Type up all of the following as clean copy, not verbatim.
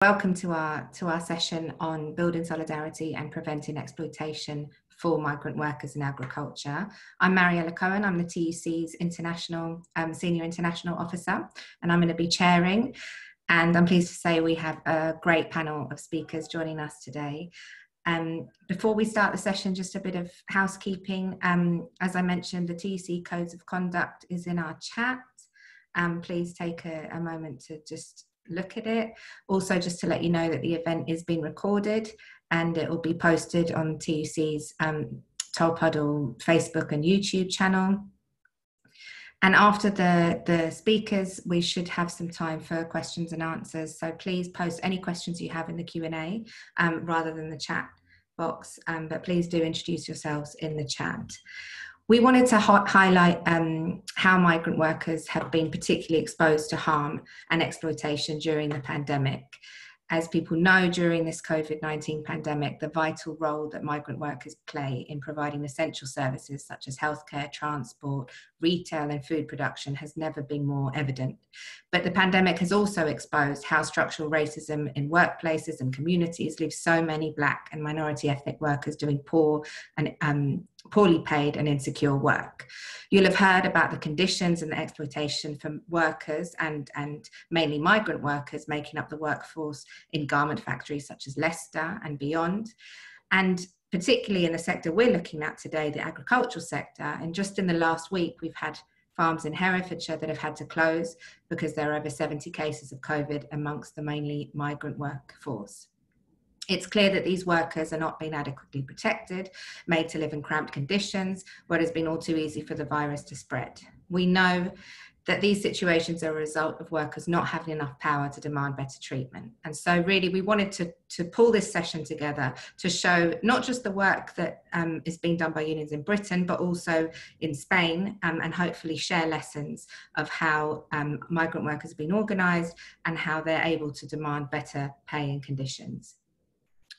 Welcome to our session on building solidarity and preventing exploitation for migrant workers in agriculture. I'm Mariela Kohon. I'm the TUC's Senior International Officer, and I'm going to be chairing. And I'm pleased to say we have a great panel of speakers joining us today. Before we start the session, just a bit of housekeeping. As I mentioned, the TUC Codes of Conduct is in our chat. Please take a moment to just look at it. Also, just to let you know that the event is being recorded and it will be posted on TUC's Tolpuddle Facebook and YouTube channel. And after the speakers, we should have some time for questions and answers. So please post any questions you have in the Q&A rather than the chat box, but please do introduce yourselves in the chat. We wanted to highlight how migrant workers have been particularly exposed to harm and exploitation during the pandemic. As people know, during this COVID-19 pandemic, the vital role that migrant workers play in providing essential services such as healthcare, transport, retail and food production has never been more evident. But the pandemic has also exposed how structural racism in workplaces and communities leaves so many Black and minority ethnic workers doing poor and poorly paid and insecure work. You'll have heard about the conditions and the exploitation for workers and mainly migrant workers making up the workforce in garment factories such as Leicester and beyond. And particularly in the sector we're looking at today, the agricultural sector, and just in the last week, we've had farms in Herefordshire that have had to close because there are over 70 cases of COVID amongst the mainly migrant workforce. It's clear that these workers are not being adequately protected, made to live in cramped conditions, where it has been all too easy for the virus to spread. We know that these situations are a result of workers not having enough power to demand better treatment. And so really we wanted to pull this session together to show not just the work that is being done by unions in Britain, but also in Spain, and hopefully share lessons of how migrant workers have been organised and how they're able to demand better pay and conditions.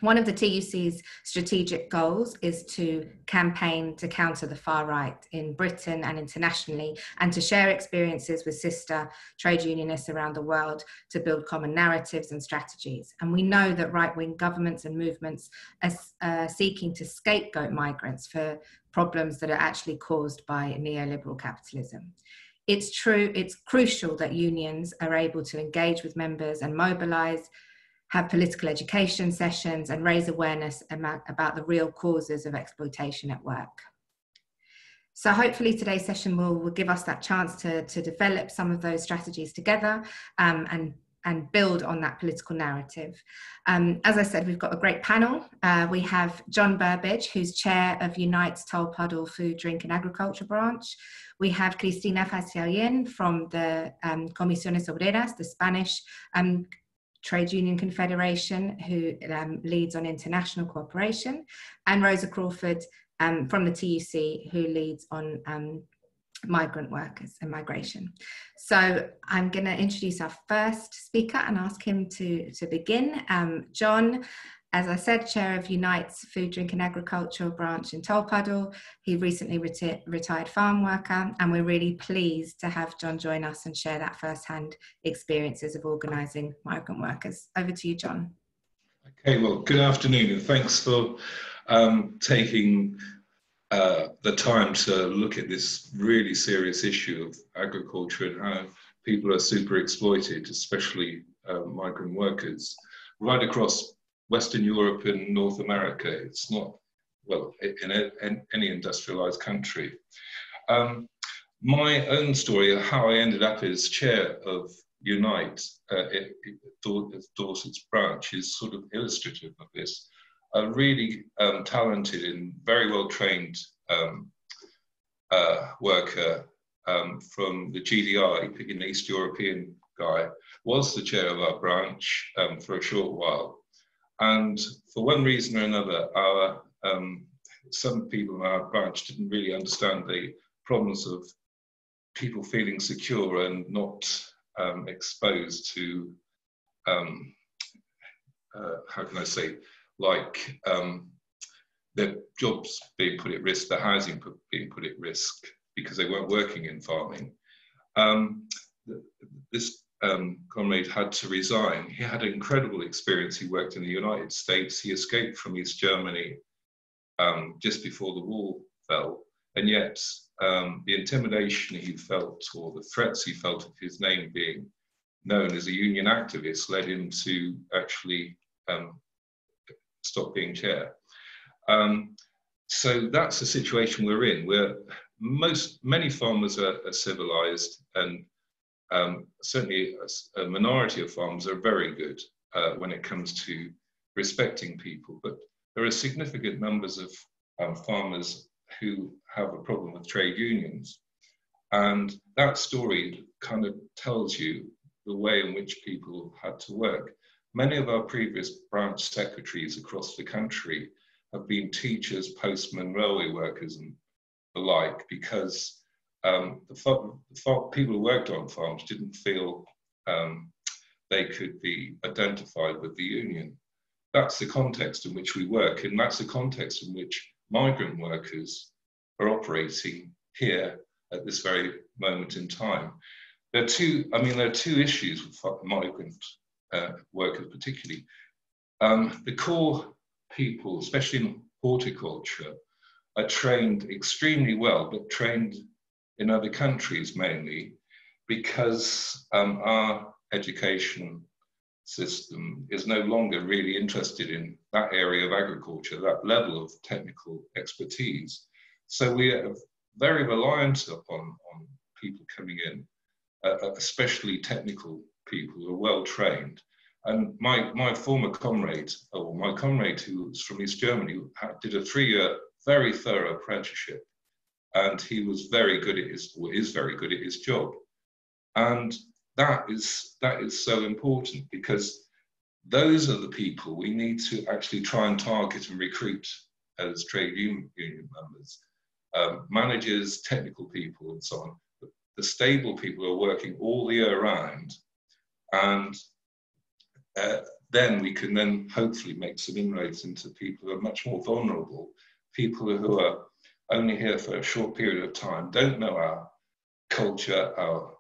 One of the TUC's strategic goals is to campaign to counter the far right in Britain and internationally, and to share experiences with sister trade unionists around the world to build common narratives and strategies. And we know that right-wing governments and movements are seeking to scapegoat migrants for problems that are actually caused by neoliberal capitalism. It's crucial that unions are able to engage with members and mobilise, have political education sessions and raise awareness about the real causes of exploitation at work. So hopefully today's session will give us that chance to develop some of those strategies together and build on that political narrative. As I said, we've got a great panel. We have John Burbidge, who's chair of Unite's Tolpuddle Food, Drink and Agriculture branch. We have Cristina Faciaben from the Comisiones Obreras, the Spanish Trade Union Confederation, who leads on international cooperation, and Rosa Crawford from the TUC, who leads on migrant workers and migration. So I'm going to introduce our first speaker and ask him to begin. John, as I said, chair of Unite's Food, Drink and Agriculture branch in Tolpuddle. He recently retired farm worker, and we're really pleased to have John join us and share that first-hand experiences of organising migrant workers. Over to you, John. Okay, well, good afternoon, and thanks for taking the time to look at this really serious issue of agriculture and how people are super exploited, especially migrant workers, right across Western Europe and North America. It's not, well, in any industrialized country. My own story of how I ended up as chair of Unite, Dorset's branch, is sort of illustrative of this. A really talented and very well trained worker from the GDI, an East European guy, was the chair of our branch for a short while. And for one reason or another, some people in our branch didn't really understand the problems of people feeling secure and not exposed to, how can I say, like their jobs being put at risk, their housing being put at risk because they weren't working in farming. This comrade had to resign. He had an incredible experience. He worked in the United States. He escaped from East Germany just before the wall fell. And yet the intimidation he felt, or the threats he felt of his name being known as a union activist, led him to actually stop being chair. So that's the situation we're in, where many farmers are civilized, and certainly a minority of farmers are very good when it comes to respecting people. But there are significant numbers of farmers who have a problem with trade unions. And that story kind of tells you the way in which people had to work. Many of our previous branch secretaries across the country have been teachers, postmen, railway workers, and the like, because the people who worked on farms didn't feel they could be identified with the union. That's the context in which we work, and that's the context in which migrant workers are operating here at this very moment in time. There are two issues with migrant workers particularly. The core people, especially in horticulture, are trained extremely well, but trained in other countries mainly, because our education system is no longer really interested in that area of agriculture, that level of technical expertise. So we are very reliant upon people coming in, especially technical people who are well trained. And my former comrade, or my comrade who was from East Germany, did a 3-year very thorough apprenticeship, and he was very good at is very good at his job. And that is so important, because those are the people we need to actually try and target and recruit as trade union members, managers, technical people, and so on. The stable people who are working all the year round, and then we can then hopefully make some inroads into people who are much more vulnerable, people who are only here for a short period of time, don't know our culture, our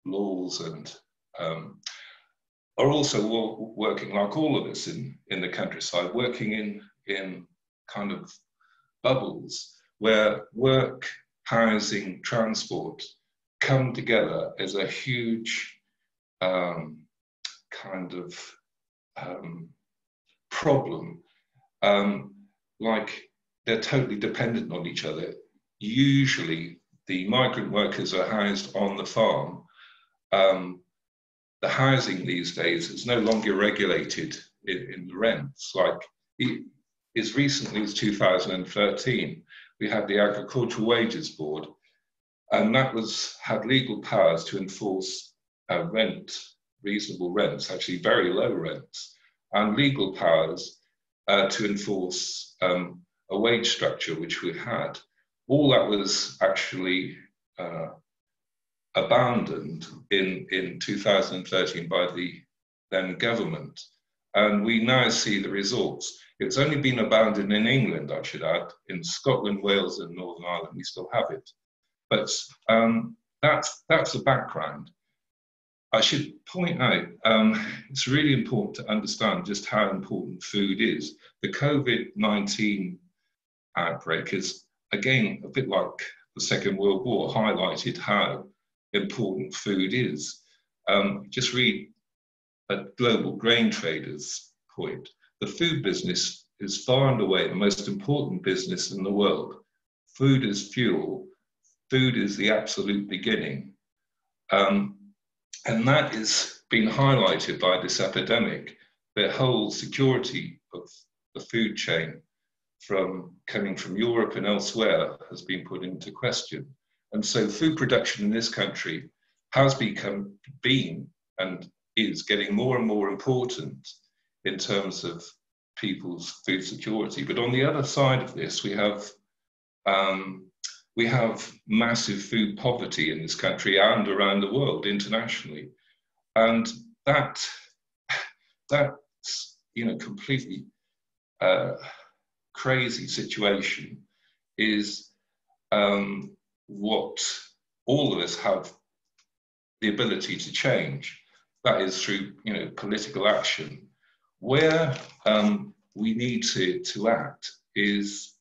laws, and are also working like all of us in the countryside, working in kind of bubbles where work, housing, transport come together as a huge kind of problem. Like they're totally dependent on each other. Usually the migrant workers are housed on the farm. The housing these days is no longer regulated in the rents. Like as recently as 2013, we had the Agricultural Wages Board, and that had legal powers to enforce reasonable rents, actually very low rents, and legal powers to enforce a wage structure, which we had. All that was actually abandoned in 2013 by the then government. And we now see the results. It's only been abandoned in England, I should add. In Scotland, Wales, and Northern Ireland, we still have it. But that's the background. I should point out, it's really important to understand just how important food is. The COVID-19 outbreak is, again, a bit like the Second World War, highlighted how important food is. Just read a global grain trader's point. The food business is far and away the most important business in the world. Food is fuel. Food is the absolute beginning. And that is being highlighted by this epidemic. The whole security of the food chain coming from Europe and elsewhere has been put into question. And so food production in this country has been and is getting more and more important in terms of people's food security. But on the other side of this, we have massive food poverty in this country and around the world internationally. And that's, completely crazy situation is what all of us have the ability to change. that is through, political action. Where we need to act is,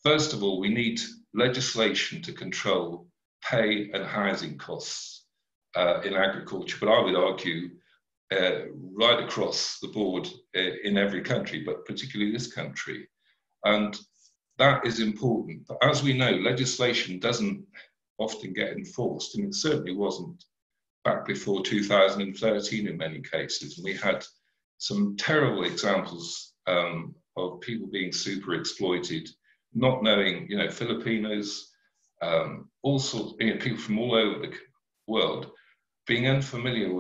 first of all, we need legislation to control pay and housing costs in agriculture, but I would argue right across the board in every country, but particularly this country. And that is important. But as we know, legislation doesn't often get enforced, and it certainly wasn't back before 2013 in many cases. And we had some terrible examples of people being super exploited, not knowing, Filipinos, all sorts, people from all over the world, being unfamiliar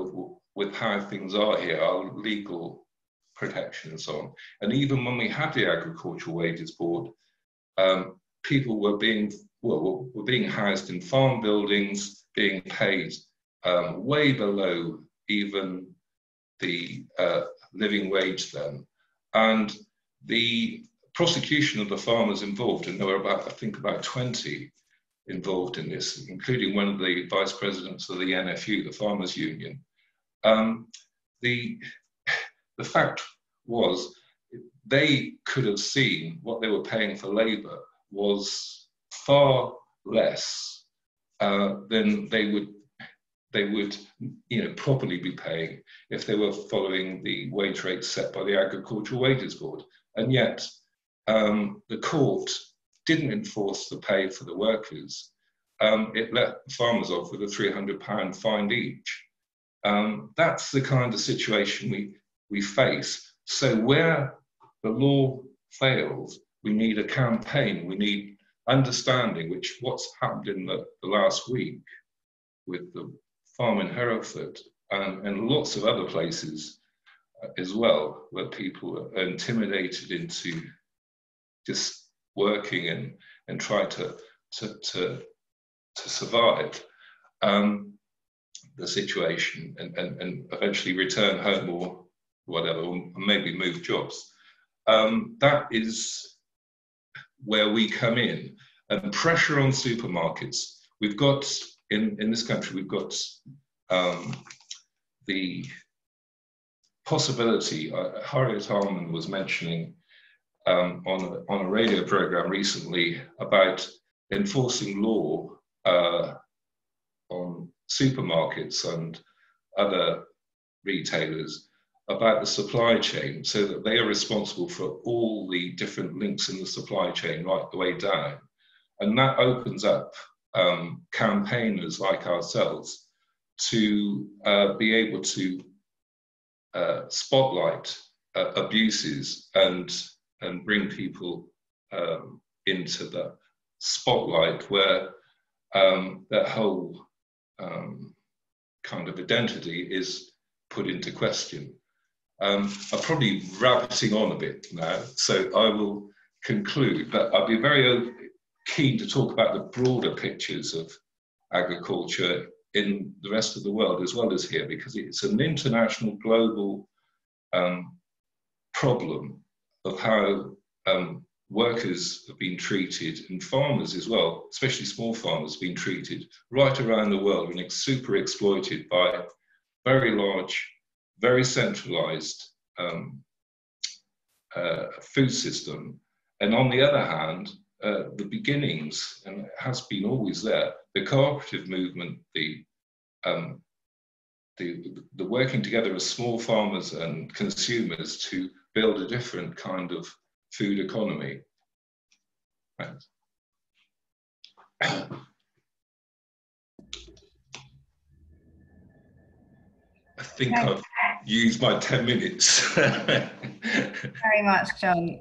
with how things are here, our legal protection and so on. And even when we had the Agricultural Wages Board, people were being housed in farm buildings, being paid way below even the living wage then. And the prosecution of the farmers involved, and there were I think about 20 involved in this, including one of the vice presidents of the NFU, the Farmers Union. The fact was, they could have seen what they were paying for labour was far less than they would properly be paying if they were following the wage rates set by the Agricultural Wages Board. And yet the court didn't enforce the pay for the workers. It let farmers off with a £300 fine each. That's the kind of situation we face. So where the law fails, we need a campaign, we need understanding, which what's happened in the last week with the farm in Hereford and lots of other places as well, where people are intimidated into just working and try to survive the situation and eventually return home or whatever, or maybe move jobs. That is where we come in. And pressure on supermarkets. We've got, in this country, we've got the possibility, Harriet Harman was mentioning on a radio program recently about enforcing law on supermarkets and other retailers about the supply chain, so that they are responsible for all the different links in the supply chain right the way down. And that opens up campaigners like ourselves to be able to spotlight abuses and bring people into the spotlight where that whole kind of identity is put into question. I'm probably rabbiting on a bit now, so I will conclude, but I'll be very keen to talk about the broader pictures of agriculture in the rest of the world as well as here, because it's an international, global problem of how workers have been treated, and farmers as well, especially small farmers, have been treated right around the world and super exploited by very large, very centralized food system. And on the other hand, the beginnings, and it has been always there, the cooperative movement, the working together of small farmers and consumers to build a different kind of food economy. Thanks. I think I've used my 10 minutes. Very much, John.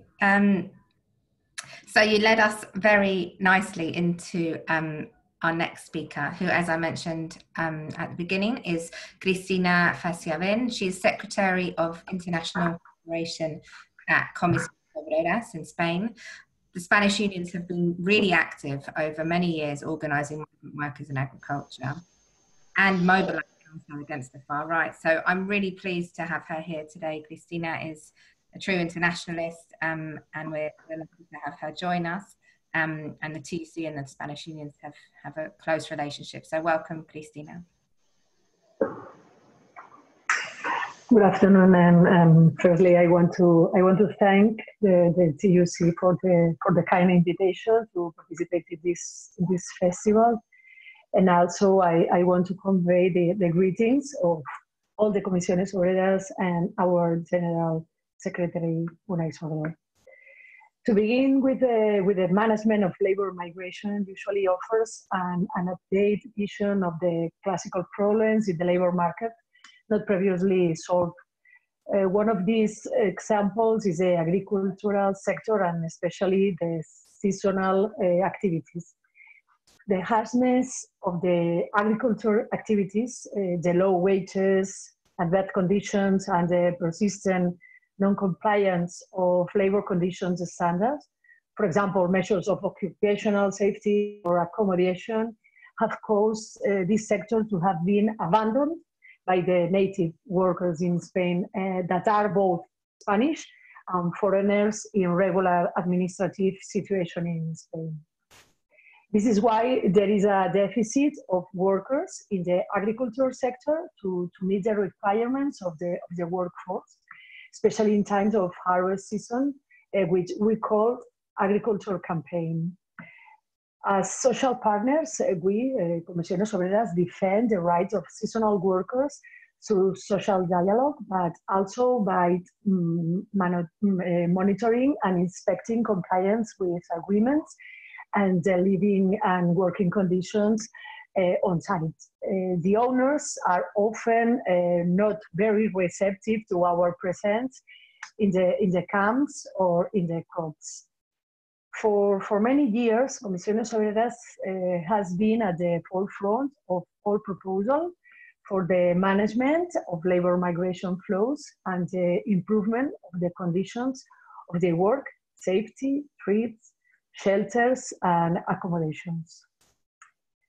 So you led us very nicely into our next speaker, who, as I mentioned at the beginning, is Cristina Faciaben. She is Secretary of International Cooperation at Comisión Obreras in Spain. The Spanish unions have been really active over many years, organising workers in agriculture and mobilising also against the far right. So I'm really pleased to have her here today. Cristina is a true internationalist, and we're lucky to have her join us. And the TUC and the Spanish unions have a close relationship. So welcome, Cristina. Good afternoon, and firstly, I want to thank the TUC for the kind invitation to participate in this festival, and also I want to convey the greetings of all the Comisiones Obreras and our General Secretary Unai Sordor. To begin with the management of labor migration usually offers an updated vision of the classical problems in the labor market not previously solved. One of these examples is the agricultural sector and especially the seasonal activities. The harshness of the agriculture activities, the low wages and bad conditions, and the persistent non-compliance of labor conditions standards, for example, measures of occupational safety or accommodation, have caused this sector to have been abandoned by the native workers in Spain that are both Spanish and foreigners in regular administrative situation in Spain. This is why there is a deficit of workers in the agriculture sector to meet the requirements of the workforce, especially in times of harvest season, which we call agriculture campaign. As social partners, we, Comisiones Obreras, defend the rights of seasonal workers through social dialogue, but also by monitoring and inspecting compliance with agreements and the living and working conditions on site. The owners are often not very receptive to our presence in the camps or in the crops. For many years, Comisiones Obreras has been at the forefront of all proposals for the management of labor migration flows and the improvement of the conditions of their work, safety, treats, shelters, and accommodations.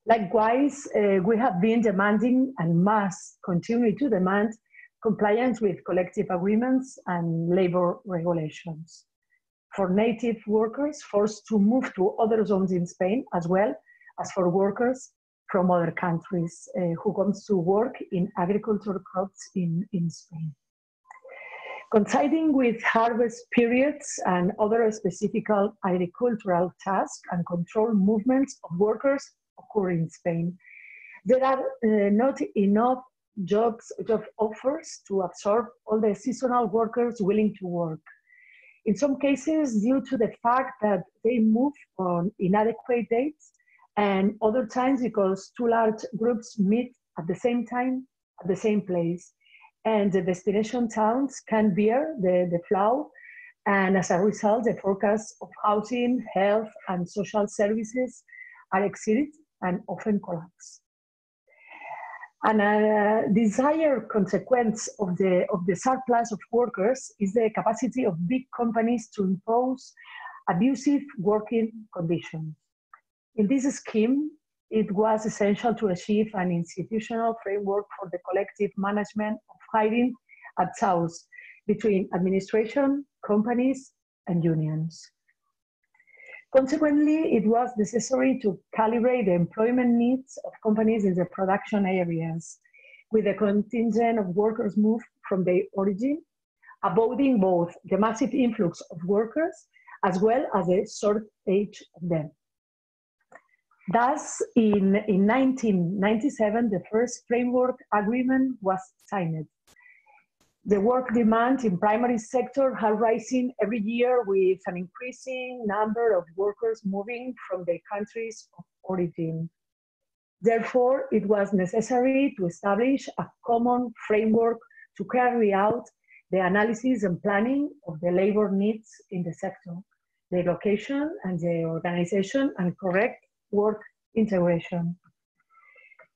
Likewise, we have been demanding and must continue to demand compliance with collective agreements and labor regulations for native workers forced to move to other zones in Spain, as well as for workers from other countries who comes to work in agricultural crops in Spain. Coinciding with harvest periods and other specific agricultural tasks and control movements of workers occur in Spain, there are not enough job offers to absorb all the seasonal workers willing to work. In some cases, due to the fact that they move on inadequate dates, and other times because two large groups meet at the same time, at the same place, and the destination towns can bear the flow, and as a result, the forecasts of housing, health, and social services are exceeded and often collapse. And a desired consequence of the surplus of workers is the capacity of big companies to impose abusive working conditions. In this scheme, it was essential to achieve an institutional framework for the collective management of hiring at source between administration, companies, and unions. Consequently, it was necessary to calibrate the employment needs of companies in the production areas, with a contingent of workers moved from their origin, avoiding both the massive influx of workers as well as the shortage of them. Thus, in 1997, the first framework agreement was signed. The work demand in primary sector has risen every year with an increasing number of workers moving from their countries of origin. Therefore, it was necessary to establish a common framework to carry out the analysis and planning of the labor needs in the sector, the location and the organization and correct work integration.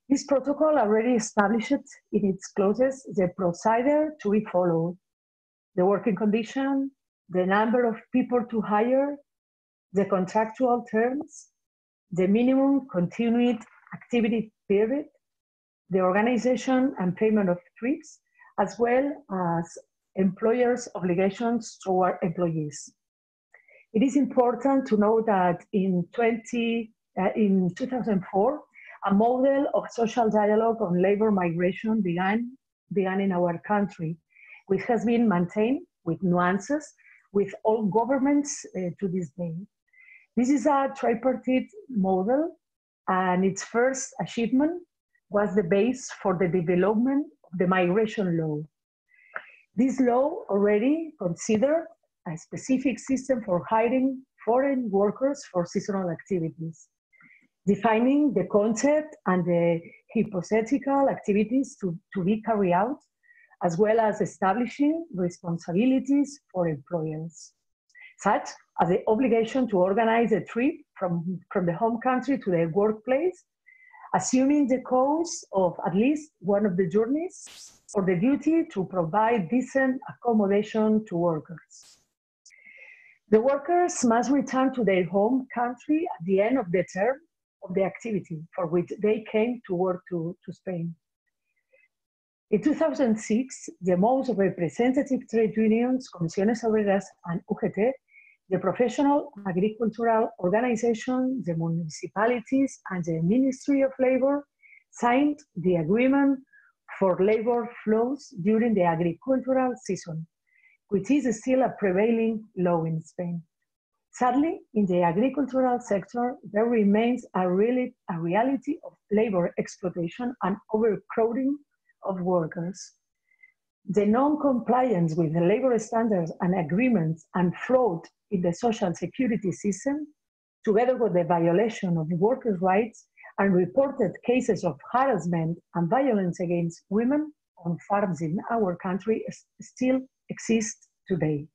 This protocol already established in its clauses the procedure to be followed, the working condition, the number of people to hire, the contractual terms, the minimum continued activity period, the organization and payment of trips, as well as employers' obligations toward employees. It is important to know that in 2004, a model of social dialogue on labor migration began in our country, which has been maintained with nuances with all governments to this day. This is a tripartite model, and its first achievement was the base for the development of the migration law. This law already considered a specific system for hiring foreign workers for seasonal activities, defining the concept and the hypothetical activities to be carried out, as well as establishing responsibilities for employers, such as the obligation to organize a trip from the home country to the workplace, assuming the cost of at least one of the journeys, or the duty to provide decent accommodation to workers. The workers must return to their home country at the end of the term of the activity for which they came to work to Spain. In 2006, the most representative trade unions, Comisiones Obreras and UGT, the professional agricultural organization, the municipalities, and the Ministry of Labor signed the agreement for labor flows during the agricultural season, which is still a prevailing law in Spain. Sadly, in the agricultural sector, there remains a reality of labor exploitation and overcrowding of workers. The non-compliance with the labor standards and agreements and fraud in the social security system, together with the violation of workers' rights and reported cases of harassment and violence against women on farms in our country, still exist today.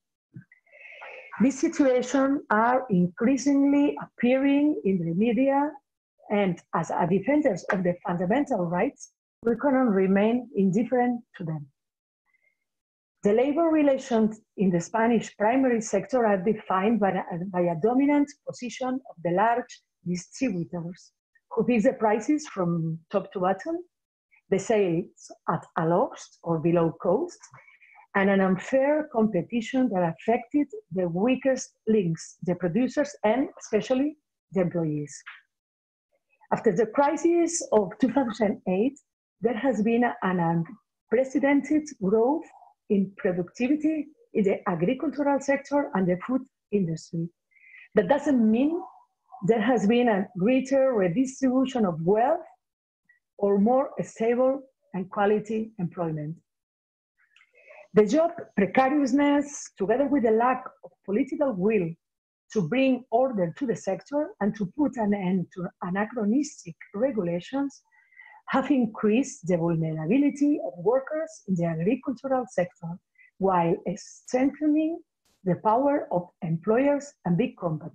These situations are increasingly appearing in the media, and as a defenders of the fundamental rights, we cannot remain indifferent to them. The labor relations in the Spanish primary sector are defined by a dominant position of the large distributors, who fix the prices from top to bottom, the sales at a loss or below cost, and an unfair competition that affected the weakest links, the producers and especially the employees. After the crisis of 2008, there has been an unprecedented growth in productivity in the agricultural sector and the food industry. That doesn't mean there has been a greater redistribution of wealth or more stable and quality employment. The job precariousness, together with the lack of political will to bring order to the sector and to put an end to anachronistic regulations, have increased the vulnerability of workers in the agricultural sector, while strengthening the power of employers and big companies.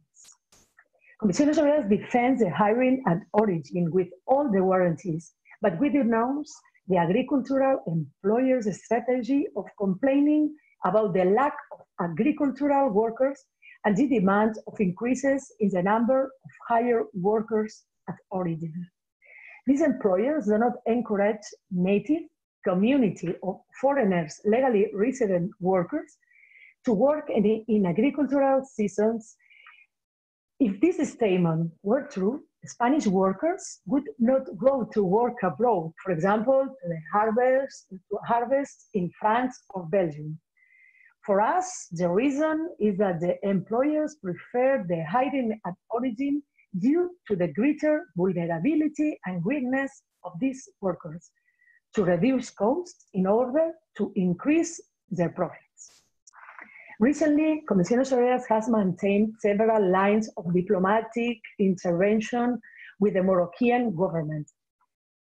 Comisiones Obreras defends the hiring at origin with all the warranties, but we denounce the agricultural employers' strategy of complaining about the lack of agricultural workers and the demand of increases in the number of hired workers at origin. These employers do not encourage native community of foreigners, legally resident workers, to work in agricultural seasons. If this statement were true, Spanish workers would not go to work abroad, for example, to harvest in France or Belgium. For us, the reason is that the employers prefer the hiring at origin due to the greater vulnerability and weakness of these workers, to reduce costs in order to increase their profits. Recently, Comisiones Obreras has maintained several lines of diplomatic intervention with the Moroccan government,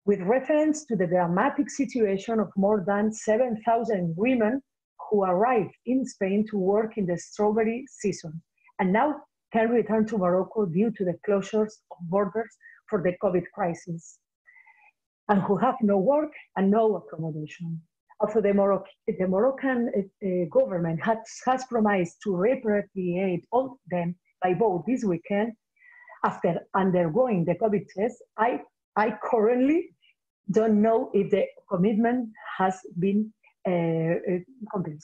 with reference to the dramatic situation of more than 7,000 women who arrived in Spain to work in the strawberry season, and now can return to Morocco due to the closures of borders for the COVID crisis, and who have no work and no accommodation. Also, the Moroccan government has promised to repatriate all of them by boat this weekend after undergoing the COVID test. I currently don't know if the commitment has been complete.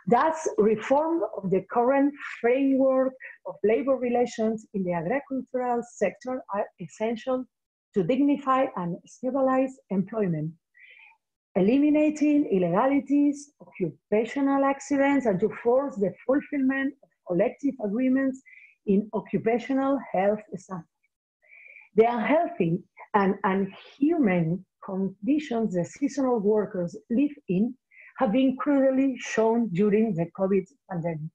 Thus, reform of the current framework of labor relations in the agricultural sector are essential to dignify and stabilize employment. eliminating illegalities, occupational accidents, and to force the fulfillment of collective agreements in occupational health standards. The unhealthy and unhuman conditions the seasonal workers live in have been cruelly shown during the COVID pandemic.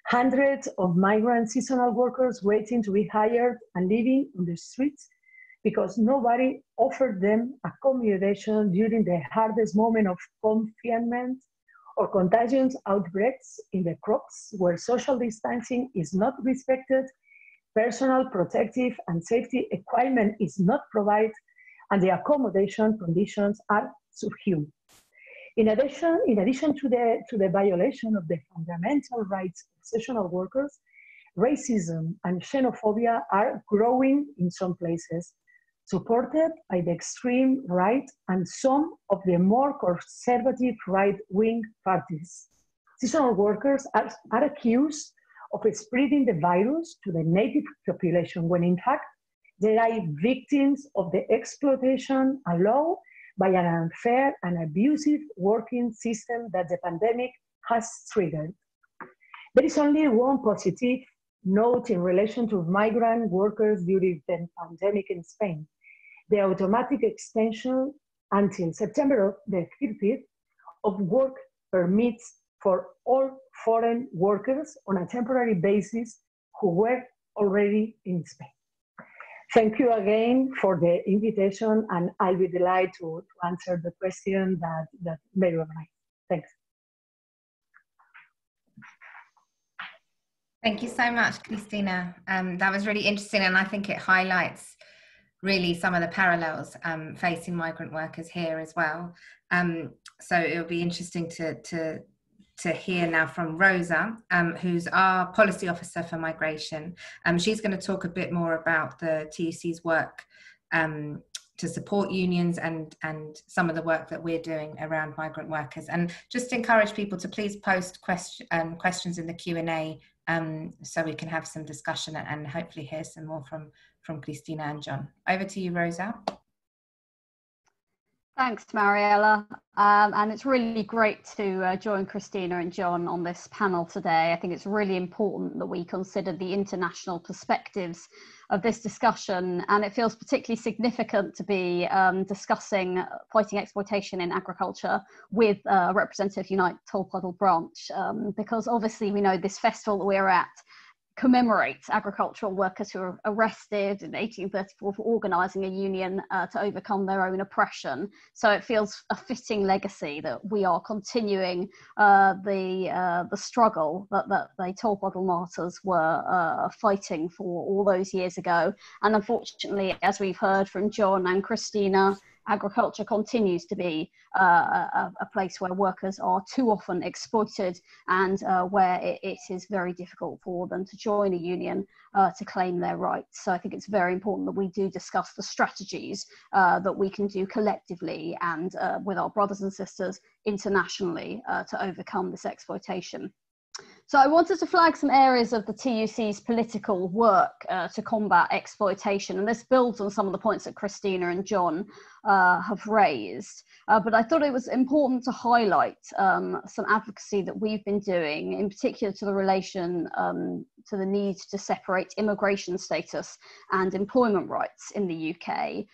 Hundreds of migrant seasonal workers waiting to be hired and living on the streets because nobody offered them accommodation during the hardest moment of confinement or contagious outbreaks in the crops where social distancing is not respected, personal protective and safety equipment is not provided, and the accommodation conditions are subhuman. In addition to the violation of the fundamental rights of seasonal workers, racism and xenophobia are growing in some places, supported by the extreme right and some of the more conservative right-wing parties. Seasonal workers are accused of spreading the virus to the native population, when in fact they are victims of the exploitation allowed by an unfair and abusive working system that the pandemic has triggered. There is only one positive note in relation to migrant workers during the pandemic in Spain: the automatic extension until September the 30th of work permits for all foreign workers on a temporary basis who were already in Spain. Thank you again for the invitation, and I'll be delighted to answer the question that Mary organized. Thanks. Thank you so much, Cristina. That was really interesting, and I think it highlights really some of the parallels facing migrant workers here as well. So it'll be interesting to hear now from Rosa, who's our policy officer for migration. She's going to talk a bit more about the TUC's work to support unions and some of the work that we're doing around migrant workers. And just encourage people to please post questions in the Q&A so we can have some discussion and hopefully hear some more from Cristina and John. Over to you, Rosa. Thanks, Mariela. And it's really great to join Cristina and John on this panel today. I think it's really important that we consider the international perspectives of this discussion, and it feels particularly significant to be discussing fighting exploitation in agriculture with Representative Unite Tolpuddle branch, because obviously we know this festival that we're at commemorates agricultural workers who were arrested in 1834 for organising a union to overcome their own oppression. So it feels a fitting legacy that we are continuing the struggle that the Tolpuddle Martyrs were fighting for all those years ago. And unfortunately, as we've heard from John and Cristina, agriculture continues to be a place where workers are too often exploited, and where it is very difficult for them to join a union to claim their rights. So I think it's very important that we do discuss the strategies that we can do collectively and with our brothers and sisters internationally to overcome this exploitation. So I wanted to flag some areas of the TUC's political work to combat exploitation, and this builds on some of the points that Cristina and John have raised. But I thought it was important to highlight some advocacy that we've been doing, in particular to the relation to the need to separate immigration status and employment rights in the UK,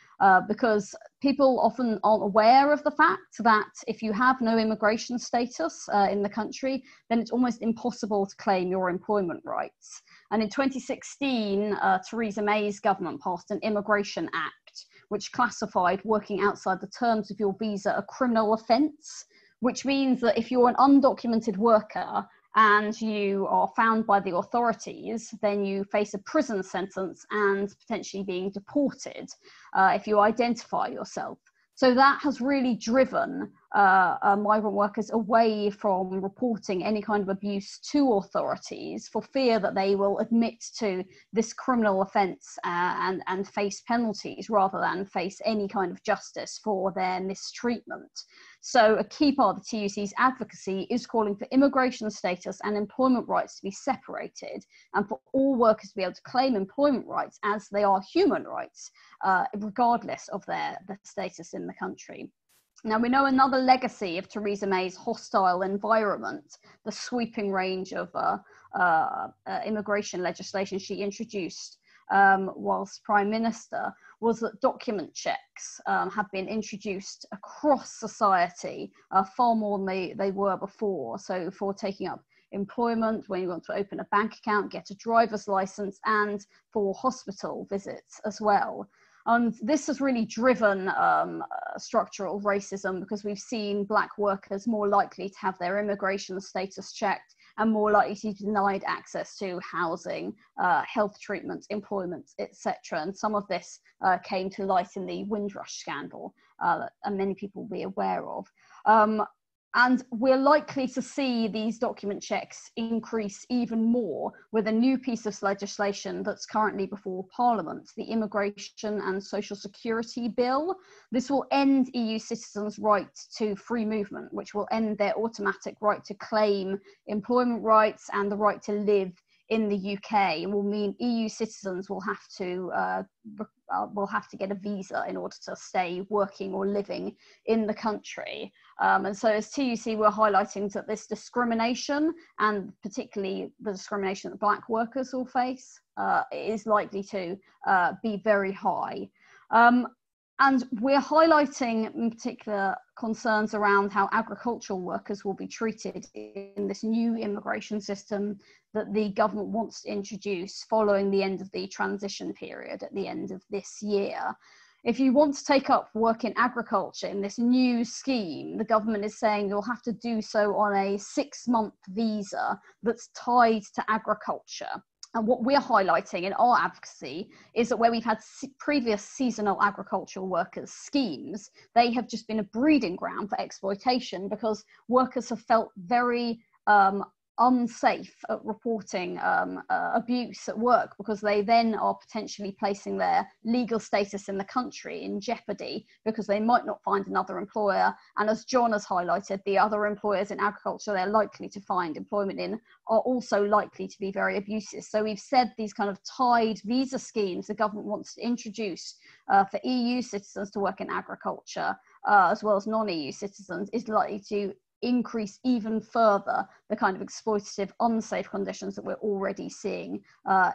because people often aren't aware of the fact that if you have no immigration status in the country, then it's almost impossible to claim your employment rights. And in 2016, Theresa May's government passed an Immigration Act, which classified working outside the terms of your visa a criminal offence, which means that if you're an undocumented worker and you are found by the authorities, then you face a prison sentence and potentially being deported if you identify yourself. So that has really driven migrant workers away from reporting any kind of abuse to authorities for fear that they will admit to this criminal offence and face penalties rather than face any kind of justice for their mistreatment. So a key part of the TUC's advocacy is calling for immigration status and employment rights to be separated, and for all workers to be able to claim employment rights as they are human rights, regardless of their status in the country. Now, we know another legacy of Theresa May's hostile environment, the sweeping range of immigration legislation she introduced whilst Prime Minister, was that document checks have been introduced across society far more than they were before. So for taking up employment, when you want to open a bank account, get a driver's license, and for hospital visits as well. And this has really driven structural racism, because we've seen Black workers more likely to have their immigration status checked and more likely to be denied access to housing, health treatment, employment, etc. And some of this came to light in the Windrush scandal that many people will be aware of. And we're likely to see these document checks increase even more with a new piece of legislation that's currently before Parliament, the Immigration and Social Security Bill. This will end EU citizens' right to free movement, which will end their automatic right to claim employment rights and the right to live in the UK, and will mean EU citizens will have to get a visa in order to stay working or living in the country. And so as TUC, we're highlighting that this discrimination, and particularly the discrimination that Black workers will face, is likely to be very high. And we're highlighting in particular concerns around how agricultural workers will be treated in this new immigration system that the government wants to introduce following the end of the transition period at the end of this year. If you want to take up work in agriculture in this new scheme, the government is saying you'll have to do so on a 6-month visa that's tied to agriculture. And what we're highlighting in our advocacy is that where we've had previous seasonal agricultural workers schemes, they have just been a breeding ground for exploitation, because workers have felt very unsafe at reporting abuse at work, because they then are potentially placing their legal status in the country in jeopardy, because they might not find another employer. And as John has highlighted, the other employers in agriculture they're likely to find employment in are also likely to be very abusive. So we've said these kind of tied visa schemes the government wants to introduce for EU citizens to work in agriculture, as well as non-EU citizens, is likely to increase even further the kind of exploitative, unsafe conditions that we're already seeing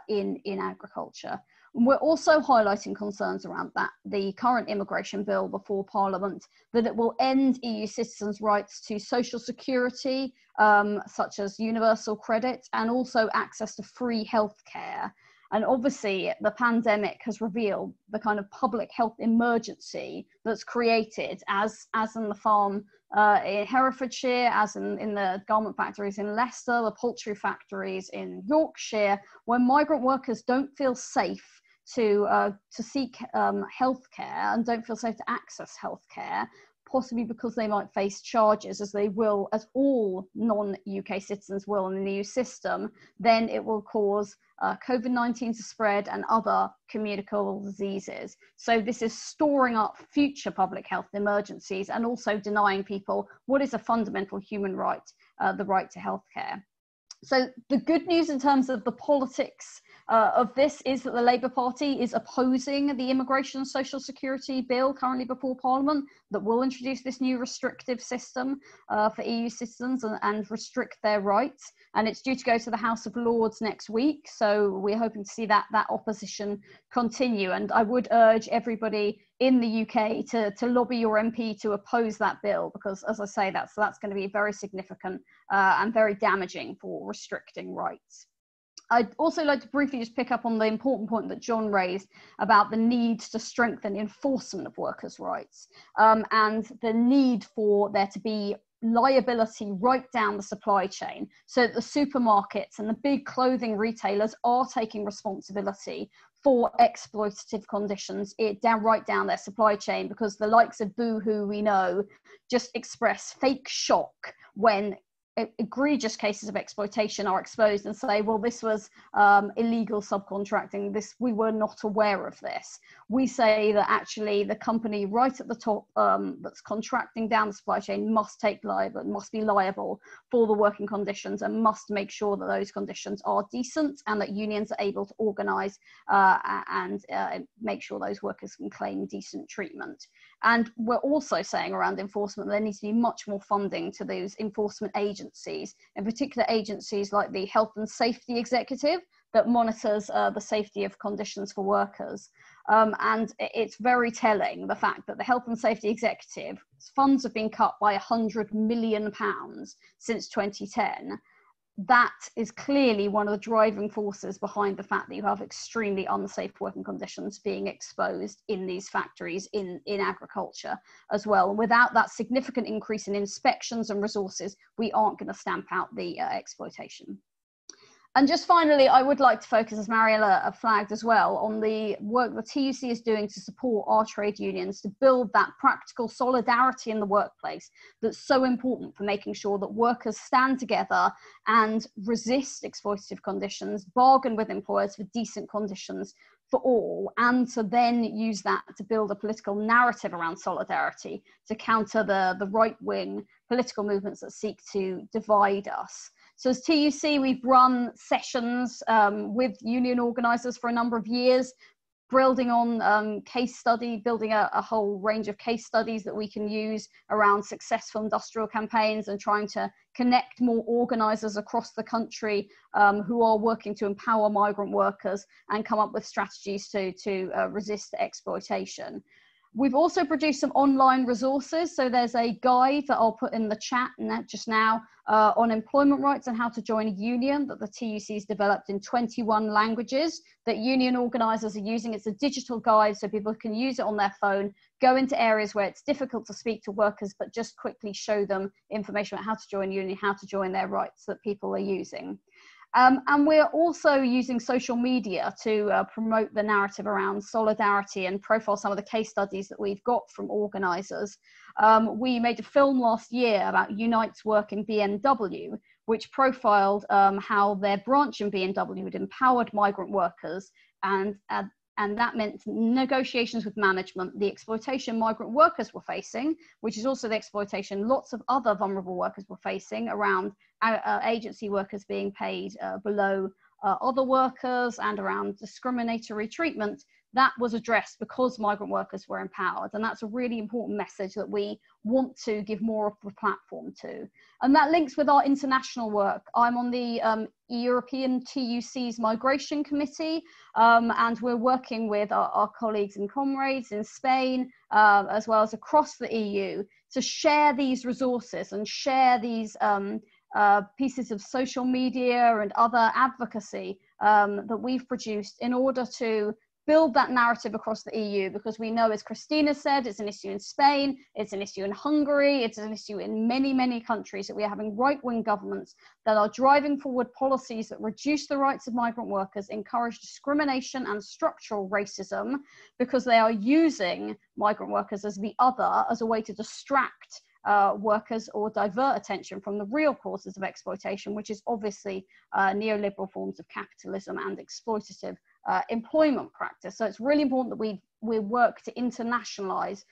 in agriculture. And we're also highlighting concerns around that the current immigration bill before Parliament, that it will end EU citizens' rights to social security, such as universal credit, and also access to free healthcare. And obviously the pandemic has revealed the kind of public health emergency that's created, as in the farm in Herefordshire, as in the garment factories in Leicester, the poultry factories in Yorkshire, where migrant workers don't feel safe to seek healthcare and don't feel safe to access healthcare, possibly because they might face charges, as they will, as all non-UK citizens will in the EU system. Then it will cause COVID-19 to spread and other communicable diseases. So this is storing up future public health emergencies and also denying people what is a fundamental human right, the right to healthcare. So the good news in terms of the politics of this is that the Labour Party is opposing the Immigration and Social Security Bill currently before Parliament that will introduce this new restrictive system for EU citizens and restrict their rights. And it's due to go to the House of Lords next week. So we're hoping to see that opposition continue. And I would urge everybody in the UK to lobby your MP to oppose that bill, because, as I say, that's going to be very significant and very damaging for restricting rights. I'd also like to briefly just pick up on the important point that John raised about the need to strengthen enforcement of workers' rights and the need for there to be liability right down the supply chain, so that the supermarkets and the big clothing retailers are taking responsibility for exploitative conditions right down their supply chain, because the likes of Boohoo, we know, just express fake shock when egregious cases of exploitation are exposed and say, well, this was illegal subcontracting, we were not aware of this. We say that actually the company right at the top that's contracting down the supply chain must be liable for the working conditions, and must make sure that those conditions are decent and that unions are able to organise and make sure those workers can claim decent treatment. And we're also saying around enforcement, there needs to be much more funding to those enforcement agencies, in particular agencies like the Health and Safety Executive that monitors the safety of conditions for workers. And it's very telling, the fact that the Health and Safety Executive funds have been cut by £100 million since 2010. That is clearly one of the driving forces behind the fact that you have extremely unsafe working conditions being exposed in these factories in agriculture as well. And without that significant increase in inspections and resources, we aren't going to stamp out the exploitation. And just finally, I would like to focus, as Mariela flagged as well, on the work the TUC is doing to support our trade unions to build that practical solidarity in the workplace that's so important for making sure that workers stand together and resist exploitative conditions, bargain with employers for decent conditions for all, and to then use that to build a political narrative around solidarity to counter the right-wing political movements that seek to divide us. So as TUC, we've run sessions with union organisers for a number of years, building on building a whole range of case studies that we can use around successful industrial campaigns, and trying to connect more organisers across the country who are working to empower migrant workers and come up with strategies to resist exploitation. We've also produced some online resources. So there's a guide that I'll put in the chat just now on employment rights and how to join a union that the TUC has developed in 21 languages that union organisers are using. It's a digital guide so people can use it on their phone, go into areas where it's difficult to speak to workers, but just quickly show them information about how to join a union, how to join their rights that people are using. And we're also using social media to promote the narrative around solidarity and profile some of the case studies that we've got from organisers. We made a film last year about Unite's work in BMW, which profiled how their branch in BMW had empowered migrant workers, and that meant negotiations with management, the exploitation migrant workers were facing, which is also the exploitation lots of other vulnerable workers were facing around agency workers being paid below other workers, and around discriminatory treatment. That was addressed because migrant workers were empowered. And that's a really important message that we want to give more of the platform to. And that links with our international work. I'm on the European TUC's Migration Committee, and we're working with our colleagues and comrades in Spain, as well as across the EU, to share these resources and share these pieces of social media and other advocacy that we've produced in order to build that narrative across the EU, because we know, as Cristina said, it's an issue in Spain, it's an issue in Hungary, it's an issue in many, many countries, that we are having right-wing governments that are driving forward policies that reduce the rights of migrant workers, encourage discrimination and structural racism, because they are using migrant workers as the other, as a way to distract workers or divert attention from the real causes of exploitation, which is obviously neoliberal forms of capitalism and exploitative employment practice. So it's really important that we work to internationalize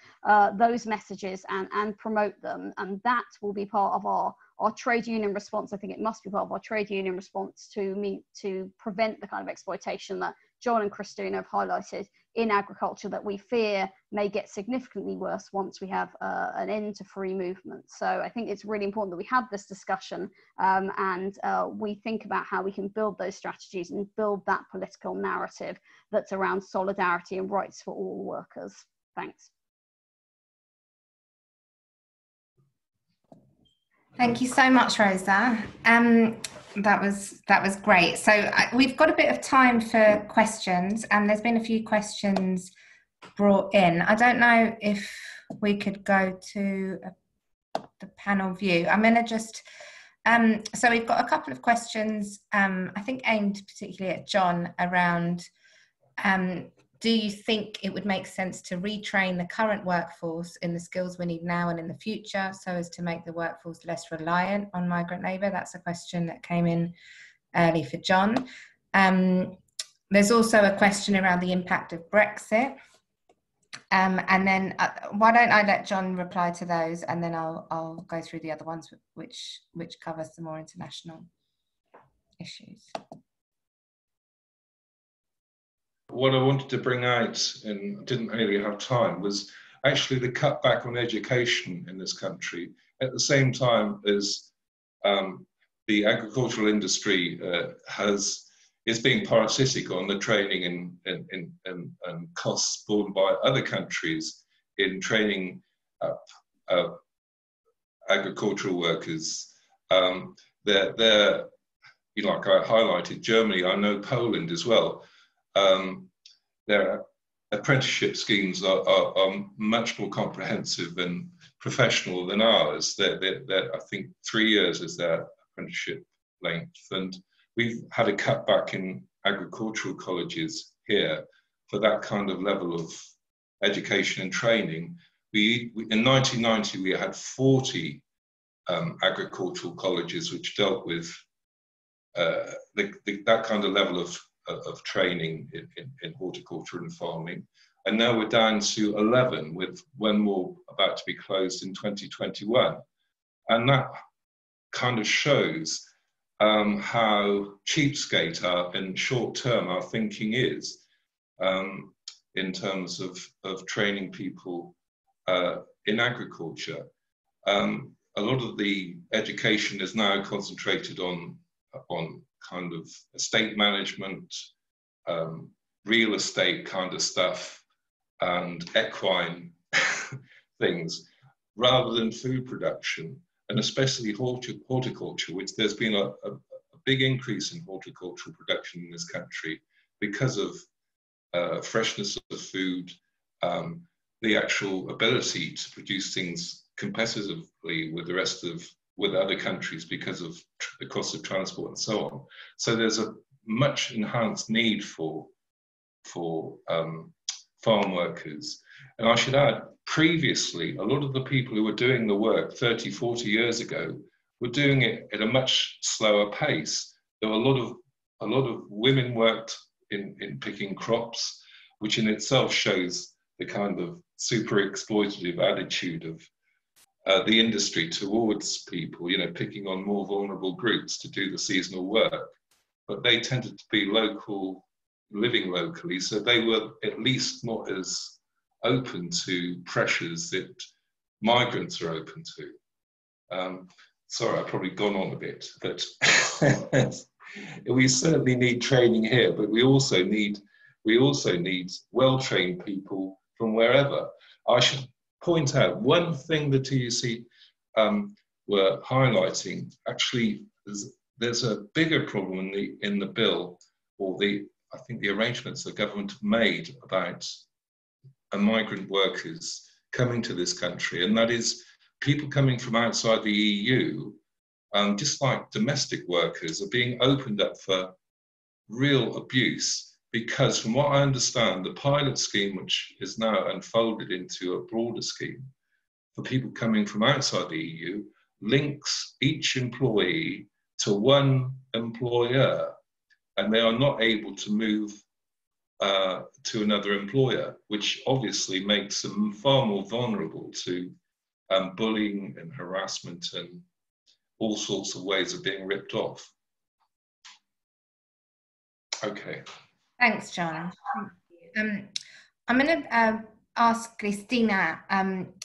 those messages and promote them, and that will be part of our trade union response. I think it must be part of our trade union response to prevent the kind of exploitation that John and Cristina have highlighted in agriculture, that we fear may get significantly worse once we have an end to free movement. So I think it's really important that we have this discussion and we think about how we can build those strategies and build that political narrative that's around solidarity and rights for all workers. Thanks. Thank you so much, Rosa. That was great. So we've got a bit of time for questions, and there's been a few questions brought in. I don't know if we could go to the panel view. I'm going to just, so we've got a couple of questions, I think aimed particularly at John, around do you think it would make sense to retrain the current workforce in the skills we need now and in the future, so as to make the workforce less reliant on migrant labour? That's a question that came in early for John. There's also a question around the impact of Brexit. And then why don't I let John reply to those, and then I'll go through the other ones which cover some more international issues. What I wanted to bring out, and didn't really have time, was actually the cutback on education in this country, at the same time as the agricultural industry is being parasitic on the training and costs borne by other countries in training agricultural workers. They're like I highlighted Germany, I know Poland as well. Their apprenticeship schemes are much more comprehensive and professional than ours. I think 3 years is their apprenticeship length, and we've had a cutback in agricultural colleges here for that kind of level of education and training. In 1990 we had 40 agricultural colleges which dealt with that kind of level of training in horticulture and farming, and now we're down to 11, with one more about to be closed in 2021, and that kind of shows how cheapskate in short term our thinking is in terms of training people in agriculture. A lot of the education is now concentrated on kind of estate management, real estate kind of stuff, and equine things, rather than food production, and especially horticulture, which there's been a big increase in horticultural production in this country because of freshness of food, the actual ability to produce things competitively with other countries because of the cost of transport and so on. So there's a much enhanced need for farm workers. And I should add, previously, a lot of the people who were doing the work 30, 40 years ago were doing it at a much slower pace. There were a lot of women worked in picking crops, which in itself shows the kind of super exploitative attitude of the industry towards people, picking on more vulnerable groups to do the seasonal work. But they tended to be living locally, so they were at least not as open to pressures that migrants are open to. Sorry, I've probably gone on a bit, but we certainly need training here, but we also need well-trained people from wherever. I should point out one thing the TUC were highlighting. Actually, there's a bigger problem in the bill, or I think the arrangements the government have made about migrant workers coming to this country, and that is people coming from outside the EU, just like domestic workers, are being opened up for real abuse. Because from what I understand, the pilot scheme, which is now unfolded into a broader scheme for people coming from outside the EU, links each employee to one employer, and they are not able to move to another employer, which obviously makes them far more vulnerable to bullying and harassment and all sorts of ways of being ripped off. Okay. Thanks, John. I'm going to ask Cristina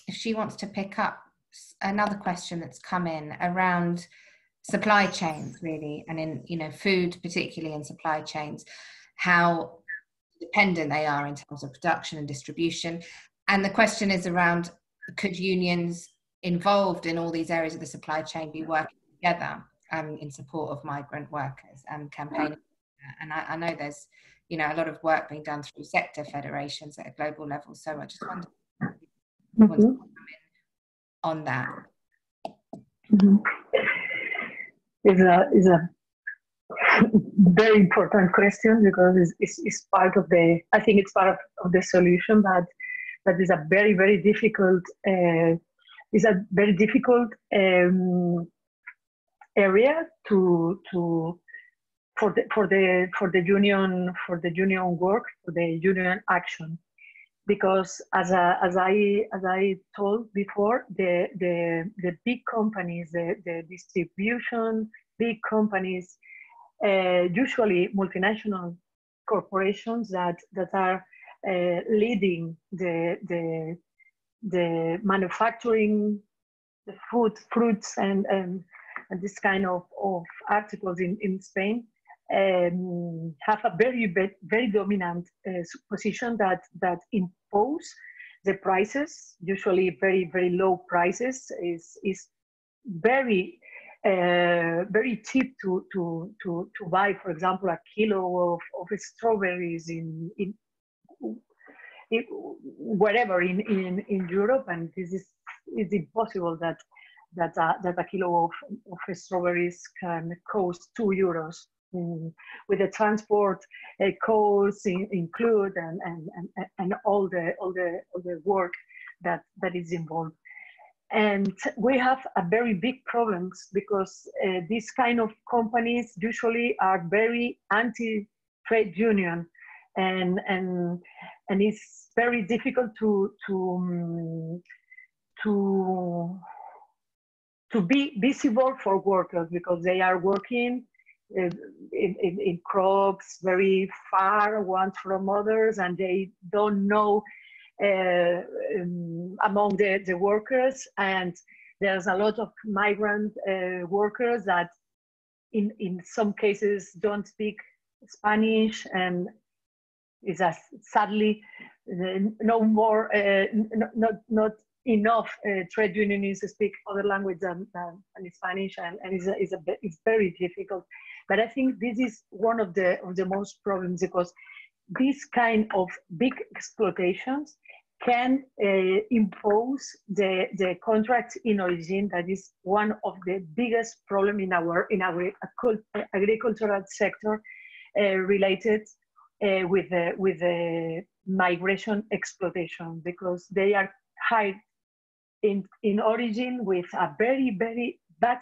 if she wants to pick up another question that's come in around supply chains, really, and in food, particularly in supply chains, how dependent they are in terms of production and distribution. And the question is around, could unions involved in all these areas of the supply chain be working together in support of migrant workers and campaigning? And I know there's a lot of work being done through sector federations at a global level. So I just wonder if you want to come in on that. Is a very important question, because it's part of I think it's part of the solution, but that is a very, very difficult area for the union work, for the union action, because as I told before, the big companies, the distribution big companies, usually multinational corporations that are leading the the manufacturing, the food, fruits, and this kind of articles in Spain have a very dominant position that impose the prices, usually very, very low prices, is very very cheap to buy, for example, a kilo of strawberries in wherever in Europe, and this is impossible that a kilo of strawberries can cost €2 with the transport costs include and all the work that is involved. And we have a very big problems because these kind of companies usually are very anti-trade union, and it's very difficult to be visible for workers because they are working in crops very far one from others, and they don't know among the workers, and there's a lot of migrant workers that in some cases don't speak Spanish, and is sadly no more not enough trade unionists speak other language than Spanish, and it's very difficult. But I think this is one of the most problems, because this kind of big exploitations can impose the contract in origin. That is one of the biggest problem in our agricultural sector related with the migration exploitation, because they are hired in origin with a very, very bad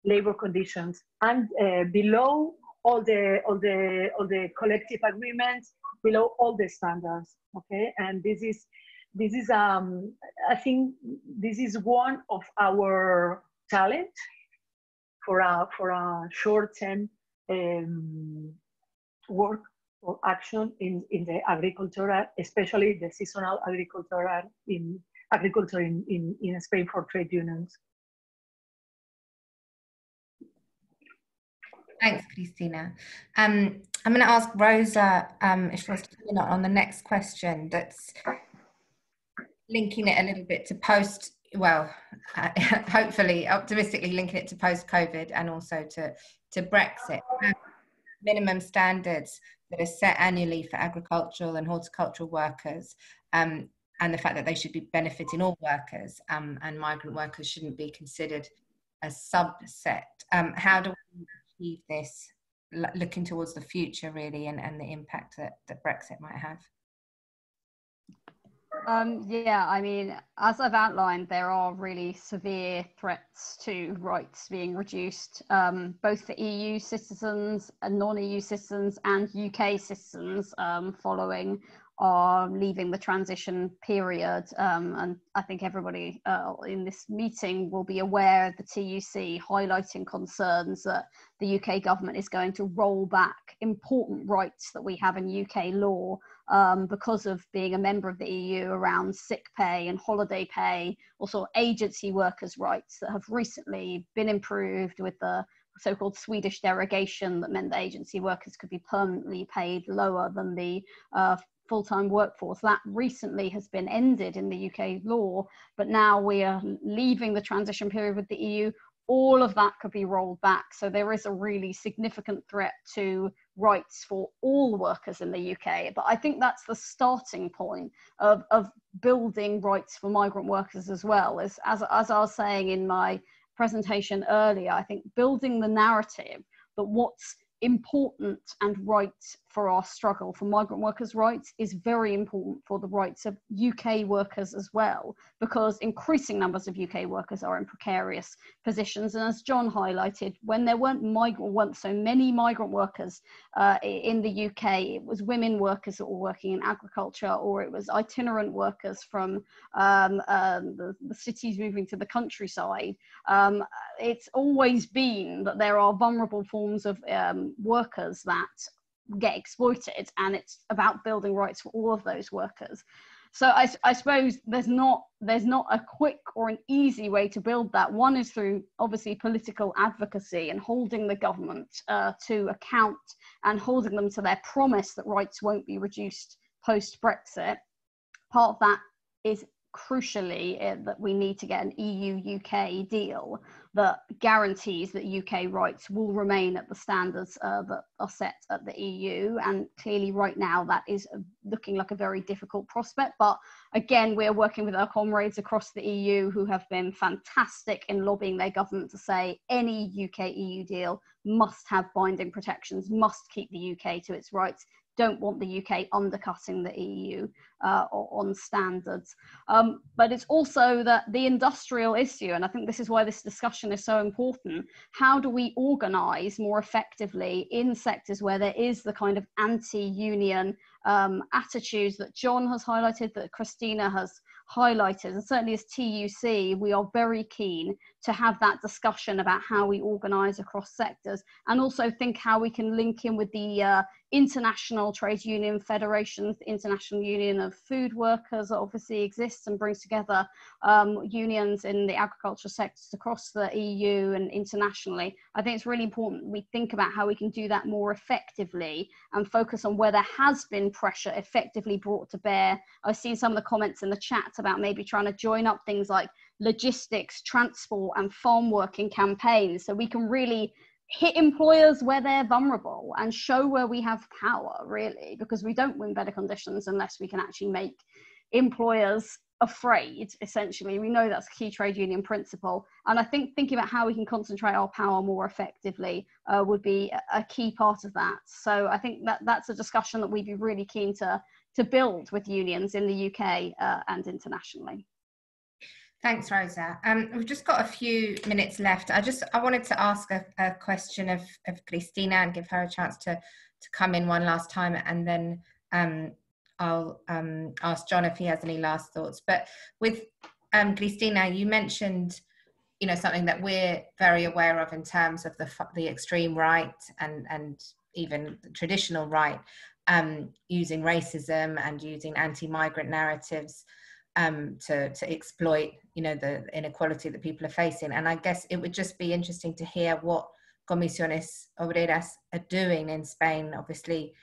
labor conditions, and below all the collective agreements, below all the standards. Okay, and this is I think this is one of our challenge for a short-term work or action in the agricultural, especially the seasonal agriculture in Spain for trade unions. Thanks, Cristina. I'm going to ask Rosa if she wants to comment on the next question, that's linking it a little bit to post, well, hopefully, optimistically linking it to post-COVID and also to Brexit. Minimum standards that are set annually for agricultural and horticultural workers, and the fact that they should be benefiting all workers, and migrant workers shouldn't be considered a subset. How do we achieve this, looking towards the future really, and the impact that Brexit might have? Yeah, I mean, as I've outlined, there are really severe threats to rights being reduced, both for EU citizens and non-EU citizens and UK citizens following or leaving the transition period. And I think everybody in this meeting will be aware of the TUC highlighting concerns that the UK government is going to roll back important rights that we have in UK law because of being a member of the EU, around sick pay and holiday pay, also agency workers' rights that have recently been improved with the so-called Swedish derogation that meant that agency workers could be permanently paid lower than the full-time workforce. That recently has been ended in the UK law, but now we are leaving the transition period with the EU. All of that could be rolled back. So there is a really significant threat to rights for all workers in the UK. But I think that's the starting point of building rights for migrant workers as well. As I was saying in my presentation earlier, I think building the narrative that what's important and right for our struggle for migrant workers' rights is very important for the rights of UK workers as well, because increasing numbers of UK workers are in precarious positions. And as John highlighted, when there weren't so many migrant workers in the UK, it was women workers that were working in agriculture, or it was itinerant workers from the cities moving to the countryside. It's always been that there are vulnerable forms of workers that get exploited, and it's about building rights for all of those workers. So I suppose there's not a quick or an easy way to build that. One is through obviously political advocacy and holding the government to account and holding them to their promise that rights won't be reduced post-Brexit. Part of that is crucially that we need to get an EU-UK deal that guarantees that UK rights will remain at the standards that are set at the EU. And clearly right now that is looking like a very difficult prospect. But again, we're working with our comrades across the EU who have been fantastic in lobbying their government to say any UK-EU deal must have binding protections, must keep the UK to its rights, don't want the UK undercutting the EU on standards. But it's also the industrial issue, and I think this is why this discussion is so important. How do we organise more effectively in sectors where there is the kind of anti-union attitudes that John has highlighted, that Cristina has highlighted, and certainly as TUC, we are very keen to have that discussion about how we organise across sectors, and also think how we can link in with the international trade union federations. The International Union of Food Workers obviously exists and brings together unions in the agriculture sectors across the EU and internationally. I think it's really important we think about how we can do that more effectively and focus on where there has been pressure effectively brought to bear. I've seen some of the comments in the chat about maybe trying to join up things like logistics, transport and farm working campaigns, so we can really hit employers where they're vulnerable and show where we have power, really, because we don't win better conditions unless we can actually make employers afraid, essentially. We know that's a key trade union principle. And I think thinking about how we can concentrate our power more effectively would be a key part of that. So I think that's a discussion that we'd be really keen to build with unions in the UK and internationally. Thanks, Rosa. We've just got a few minutes left. I wanted to ask a question of Cristina and give her a chance to come in one last time, and then I'll ask John if he has any last thoughts. But with Cristina, you mentioned, something that we're very aware of in terms of the extreme right and even the traditional right, using racism and using anti-migrant narratives to exploit, the inequality that people are facing. And I guess it would just be interesting to hear what Comisiones Obreras are doing in Spain. Obviously,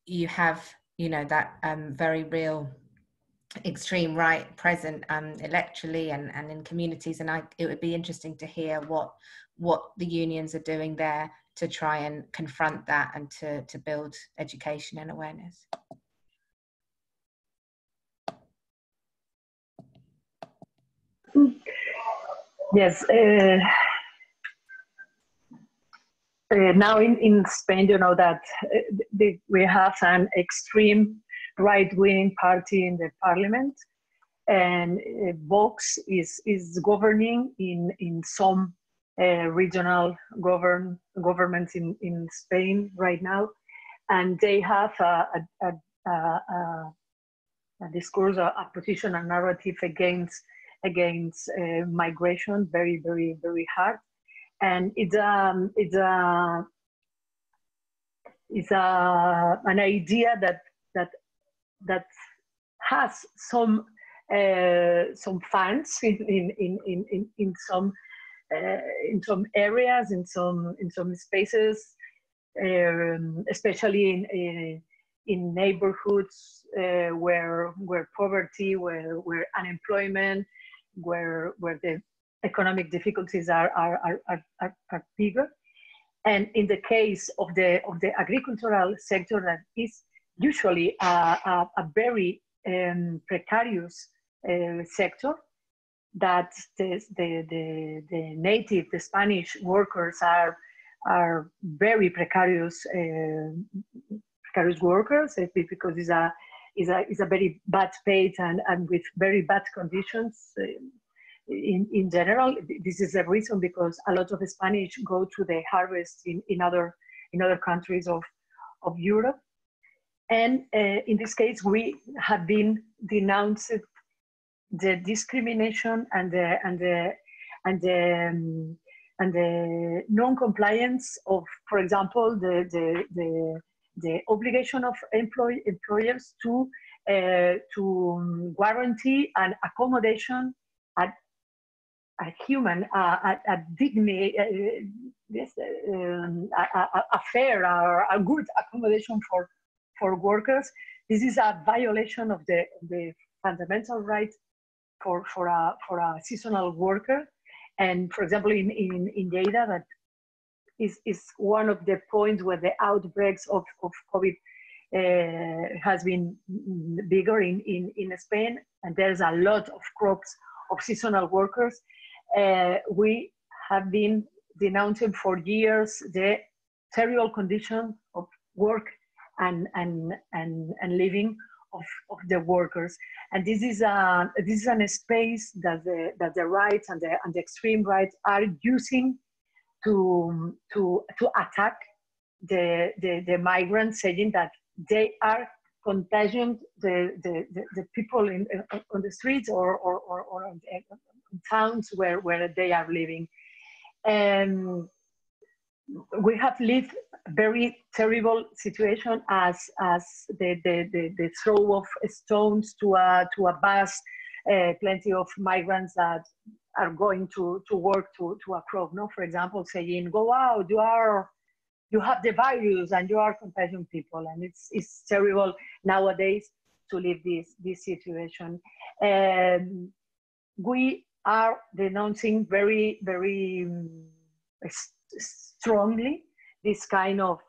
you have, that very real extreme right present electorally and in communities. And it would be interesting to hear what the unions are doing there to try and confront that and to build education and awareness. Yes. Now in Spain, that we have an extreme right-wing party in the parliament, and Vox is governing in some regional governments in Spain right now, and they have a discourse, a position, a narrative against migration, very, very, very hard. And it's an idea that has some fans in some areas, in some spaces, especially in neighborhoods where poverty, where unemployment, where the economic difficulties are bigger. And in the case of the agricultural sector, that is usually a very precarious sector, that the Spanish workers are very precarious workers, because it's a very bad paid and with very bad conditions in general. This is the reason, because a lot of the Spanish go to the harvest in other countries of Europe. And in this case, we have been denounced the discrimination and the non-compliance of, for example, the obligation of employers to to guarantee an accommodation at a human, a dignity, a fair or a good accommodation for workers. This is a violation of the fundamental right for a seasonal worker. And for example, in Lleida, that is one of the points where the outbreaks of COVID has been bigger in Spain, and there's a lot of crops of seasonal workers. We have been denouncing for years the terrible condition of work and living of the workers, and this is an space that the rights and the extreme right are using to attack the migrants, saying that they are contagion the people on the streets or in towns where they are living. We have lived very terrible situation as the throw of stones to a bus, plenty of migrants that are going to work to a crop, no? For example, saying, go out, you have the virus and you are contagion people. And it's terrible nowadays to live this situation. We are denouncing very, very strongly this kind of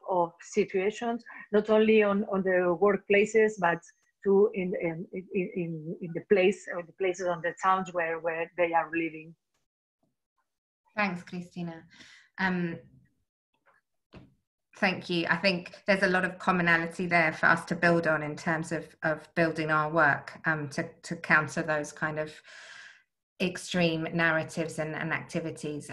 situations, not only on the workplaces, but too in the places on the towns where they are living. Thanks, Cristina. Thank you. I think there's a lot of commonality there for us to build on in terms of building our work to counter those kind of extreme narratives and activities.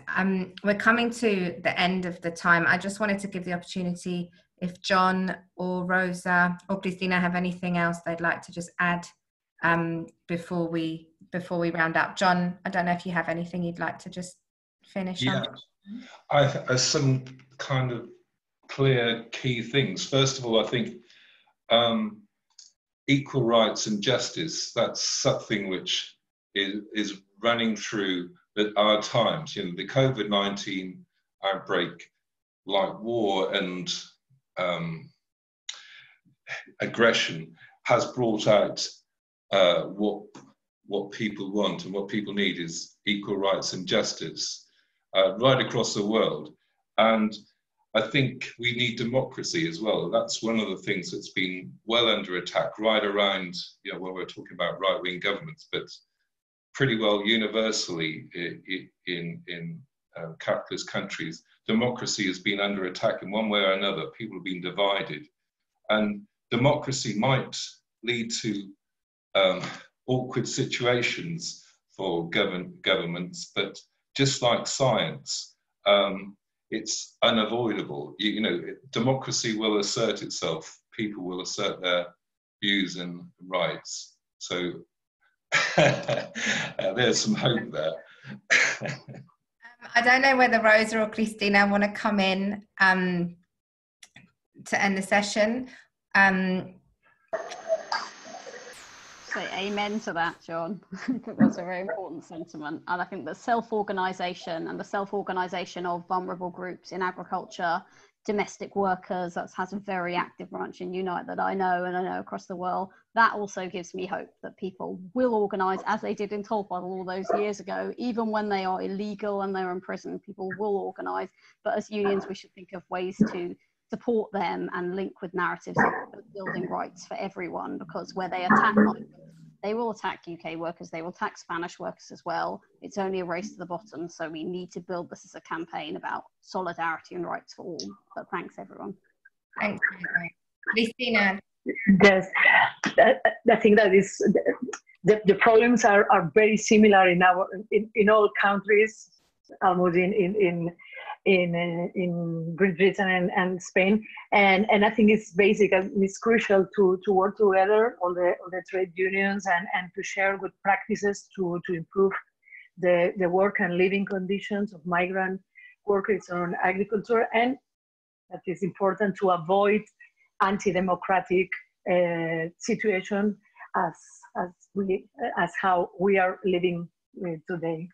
We're coming to the end of the time. I just wanted to give the opportunity if John or Rosa or Cristina have anything else they'd like to just add before we round up. John, I don't know if you have anything you'd like to just finish on. I some kind of clear key things. First of all, I think equal rights and justice, that's something which is running through at our times. You know, the COVID-19 outbreak, like war and aggression, has brought out what people want, and what people need is equal rights and justice right across the world. And I think we need democracy as well. That's one of the things that's been well under attack right around, you know, when we're talking about right-wing governments, but pretty well universally in capitalist countries. Democracy has been under attack in one way or another. People have been divided. And democracy might lead to awkward situations for governments, but just like science, it's unavoidable. You know, democracy will assert itself. People will assert their views and rights. So there's some hope there. I don't know whether Rosa or Cristina want to come in to end the session. Say amen to that, John. I think that's a very important sentiment. And I think that self-organisation and the self-organisation of vulnerable groups in agriculture, domestic workers, that has a very active branch in Unite that I know and I know across the world. That also gives me hope that people will organise as they did in Tolpuddle all those years ago, even when they are illegal and they're in prison, people will organise. But as unions, we should think of ways to support them and link with narratives of building rights for everyone, because where they attack migrants, they will attack UK workers, they will attack Spanish workers as well. It's only a race to the bottom, so we need to build this as a campaign about solidarity and rights for all. But thanks, everyone. Thanks, Cristina. Yes, I think that is the problems are very similar in all countries, almost in Great Britain and Spain, and I think it's basic and it's crucial to work together, all the trade unions, and to share good practices to improve the work and living conditions of migrant workers on agriculture, and that is important to avoid anti-democratic situation as how we are living today.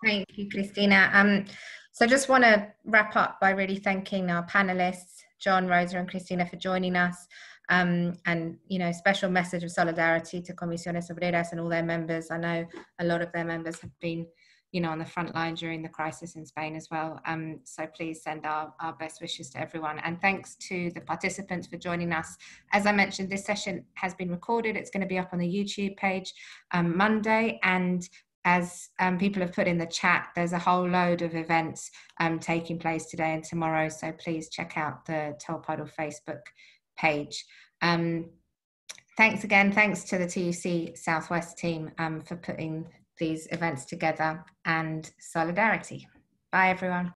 Thank you, Cristina. So I just want to wrap up by really thanking our panelists, John, Rosa and Cristina, for joining us. And, you know, special message of solidarity to Comisiones Obreras and all their members. I know a lot of their members have been, you know, on the front line during the crisis in Spain as well. So please send our best wishes to everyone. And thanks to the participants for joining us. As I mentioned, this session has been recorded. It's going to be up on the YouTube page Monday. And as people have put in the chat, there's a whole load of events taking place today and tomorrow. So please check out the Tolpuddle Facebook page. Thanks again. Thanks to the TUC Southwest team for putting these events together, and solidarity. Bye, everyone.